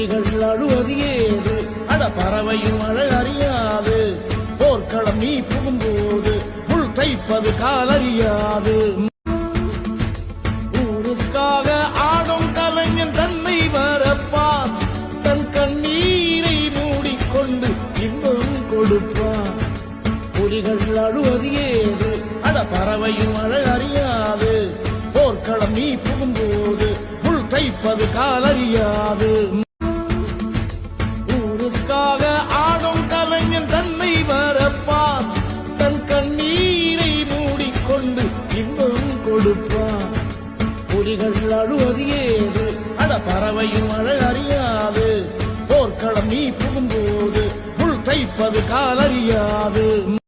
புலிகள் அழுவது ஏது அட பறவையும் மழை அறியாது போர்க்களம் நீ புகும்போது புல் தைப்பது காலறியாது ஊருக்காக ஆடும் கலைஞன் தன்னை வரப்பான் தன் கண்ணீரை மூடிக்கொண்டு இன்பம் கொடுப்பான் புலிகள் அழுவது ஏது அட பறவையும் மழை அறியாது போர்க்களம் நீ புகும்போது புல் தைப்பது காலறியாது ஊருக்காக ஆடும் கலைஞன் தன்னை வரப்பான் தன் கண்ணீரை மூடிக்கொண்டு இன்பம் கொடுப்பான் புலிகள் அழுவது ஏது அட பறவையும் மழை அறியாது போர்க்களம் நீ புகும்போது புல் தைப்பது காலறியாது